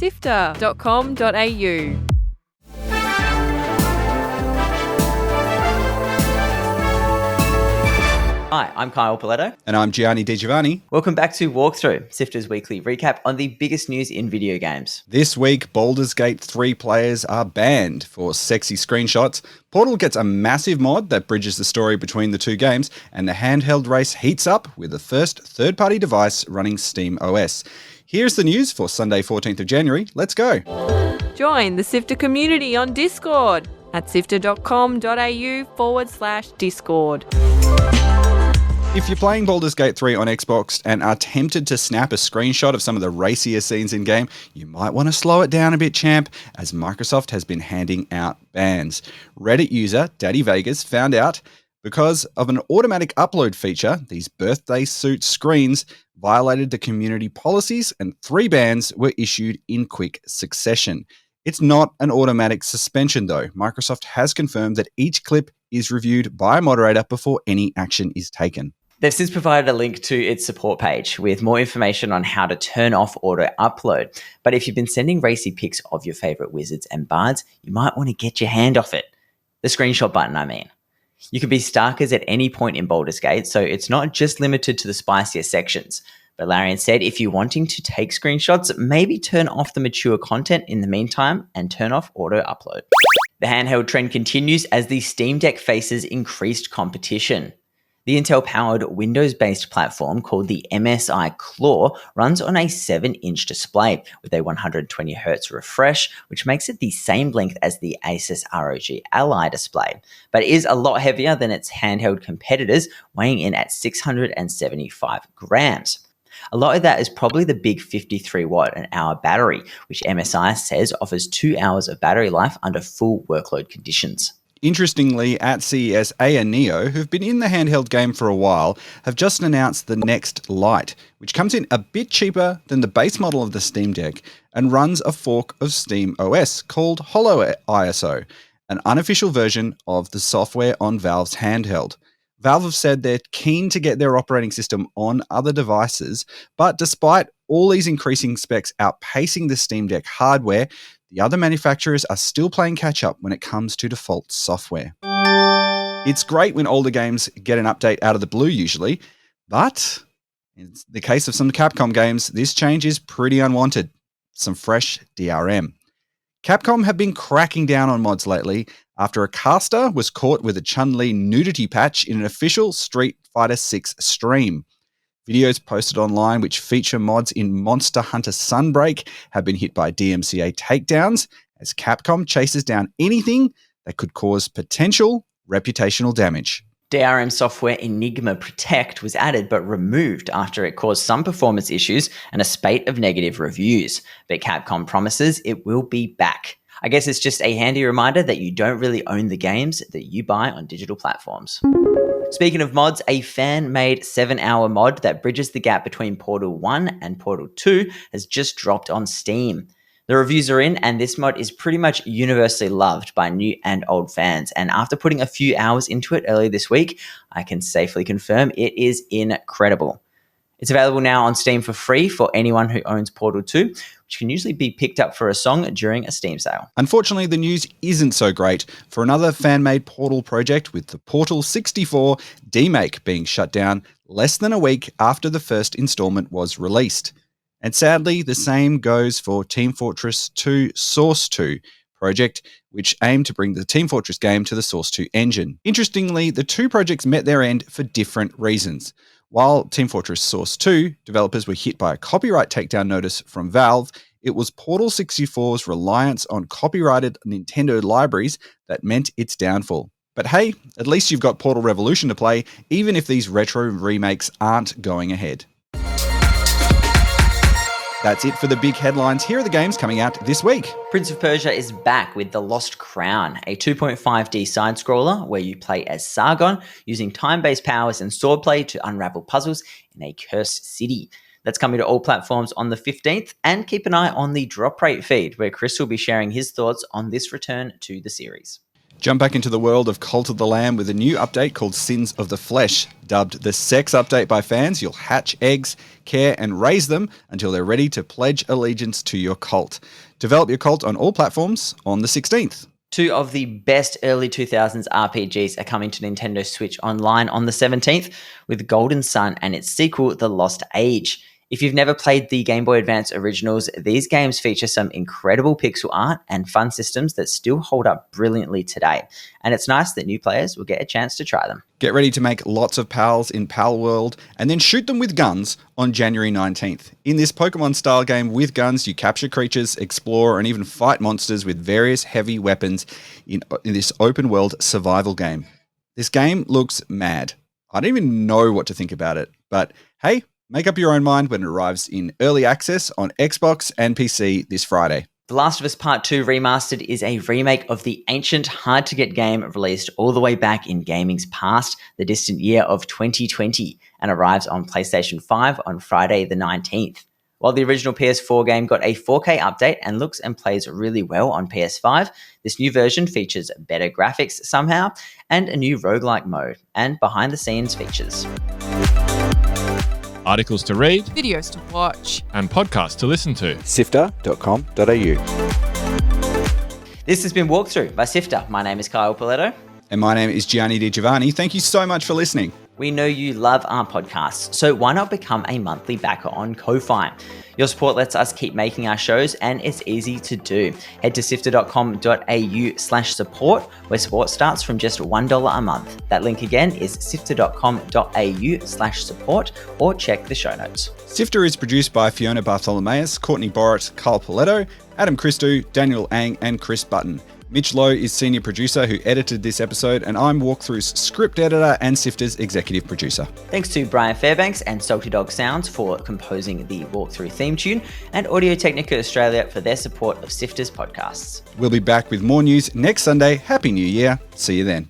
sifter.com.au. Hi, I'm Kyle Paletto. And I'm Gianni Di Giovanni. Welcome back to Walkthrough, Sifter's weekly recap on the biggest news in video games. This week, Baldur's Gate 3 players are banned for sexy screenshots. Portal gets a massive mod that bridges the story between the two games, and the handheld race heats up with the first third-party device running SteamOS. Here's the news for Sunday, 14th of January. Let's go. Join the Sifter community on Discord at sifter.com.au/Discord. If you're playing Baldur's Gate 3 on Xbox and are tempted to snap a screenshot of some of the racier scenes in-game, you might want to slow it down a bit, champ, as Microsoft has been handing out bans. Reddit user Daddy Vegas found out because of an automatic upload feature, these birthday suit screens violated the community policies and 3 bans were issued in quick succession. It's not an automatic suspension though. Microsoft has confirmed that each clip is reviewed by a moderator before any action is taken. They've since provided a link to its support page with more information on how to turn off auto upload. But if you've been sending racy pics of your favorite wizards and bards, you might want to get your hand off it. The screenshot button, I mean. You can be starkers at any point in Baldur's Gate, so it's not just limited to the spicier sections. But Larian said if you're wanting to take screenshots, maybe turn off the mature content in the meantime and turn off auto upload. The handheld trend continues as the Steam Deck faces increased competition. The Intel-powered Windows-based platform called the MSI Claw runs on a 7-inch display with a 120Hz refresh, which makes it the same length as the Asus ROG Ally display, but it is a lot heavier than its handheld competitors, weighing in at 675 grams. A lot of that is probably the big 53-watt-an-hour battery, which MSI says offers 2 hours of battery life under full workload conditions. Interestingly, at CES, Ayaneo, who've been in the handheld game for a while, have just announced the next Lite, which comes in a bit cheaper than the base model of the Steam Deck and runs a fork of SteamOS called HoloISO, an unofficial version of the software on Valve's handheld. Valve have said they're keen to get their operating system on other devices, but despite all these increasing specs outpacing the Steam Deck hardware, the other manufacturers are still playing catch-up when it comes to default software. It's great when older games get an update out of the blue usually, but in the case of some Capcom games, this change is pretty unwanted. Some fresh DRM. Capcom have been cracking down on mods lately after a caster was caught with a Chun-Li nudity patch in an official Street Fighter VI stream. Videos posted online which feature mods in Monster Hunter Sunbreak have been hit by DMCA takedowns as Capcom chases down anything that could cause potential reputational damage. DRM software Enigma Protect was added but removed after it caused some performance issues and a spate of negative reviews. But Capcom promises it will be back. I guess it's just a handy reminder that you don't really own the games that you buy on digital platforms. Speaking of mods, a fan-made 7-hour mod that bridges the gap between Portal 1 and Portal 2 has just dropped on Steam. The reviews are in, and this mod is pretty much universally loved by new and old fans. And after putting a few hours into it earlier this week, I can safely confirm it is incredible. It's available now on Steam for free for anyone who owns Portal 2, which can usually be picked up for a song during a Steam sale. Unfortunately, the news isn't so great for another fan-made Portal project, with the Portal 64 demake being shut down less than a week after the first installment was released. And sadly, the same goes for Team Fortress 2 Source 2 project, which aimed to bring the Team Fortress game to the Source 2 engine. Interestingly, the two projects met their end for different reasons. While Team Fortress Source 2 developers were hit by a copyright takedown notice from Valve, it was Portal 64's reliance on copyrighted Nintendo libraries that meant its downfall. But hey, at least you've got Portal Revolution to play, even if these retro remakes aren't going ahead. That's it for the big headlines. Here are the games coming out this week. Prince of Persia is back with The Lost Crown, a 2.5D side-scroller where you play as Sargon, using time-based powers and swordplay to unravel puzzles in a cursed city. That's coming to all platforms on the 15th, and keep an eye on the drop rate feed, where Chris will be sharing his thoughts on this return to the series. Jump back into the world of Cult of the Lamb with a new update called Sins of the Flesh. Dubbed the Sex Update by fans, you'll hatch eggs, care and raise them until they're ready to pledge allegiance to your cult. Develop your cult on all platforms on the 16th. Two of the best early 2000s RPGs are coming to Nintendo Switch Online on the 17th with Golden Sun and its sequel, The Lost Age. If you've never played the Game Boy Advance originals, these games feature some incredible pixel art and fun systems that still hold up brilliantly today. And it's nice that new players will get a chance to try them. Get ready to make lots of pals in Pal World and then shoot them with guns on January 19th. In this Pokemon-style game with guns, you capture creatures, explore, and even fight monsters with various heavy weapons in this open-world survival game. This game looks mad. I don't even know what to think about it, but hey, make up your own mind when it arrives in early access on Xbox and PC this Friday. The Last of Us Part 2 Remastered is a remake of the ancient, hard-to-get game released all the way back in gaming's past, the distant year of 2020, and arrives on PlayStation 5 on Friday the 19th. While the original PS4 game got a 4K update and looks and plays really well on PS5, this new version features better graphics somehow, and a new roguelike mode, and behind-the-scenes features. Articles to read, Videos to watch. and podcasts to listen to. Sifter.com.au. This has been Walkthrough by Sifter. My name is Kyle Paletto. And my name is Gianni Di Giovanni. Thank you so much for listening. We know you love our podcasts, so why not become a monthly backer on Ko-Fi? Your support lets us keep making our shows, and it's easy to do. Head to sifter.com.au/support, where support starts from just $1 a month. That link again is sifter.com.au/support, or check the show notes. Sifter is produced by Fiona Bartholomeus, Courtney Borrett, Carl Paletto, Adam Christou, Daniel Ang, and Chris Button. Mitch Lowe is senior producer who edited this episode, and I'm Walkthrough's script editor and Sifter's executive producer. Thanks to Brian Fairbanks and Salty Dog Sounds for composing the Walkthrough theme tune, and Audio Technica Australia for their support of Sifter's podcasts. We'll be back with more news next Sunday. Happy New Year. See you then.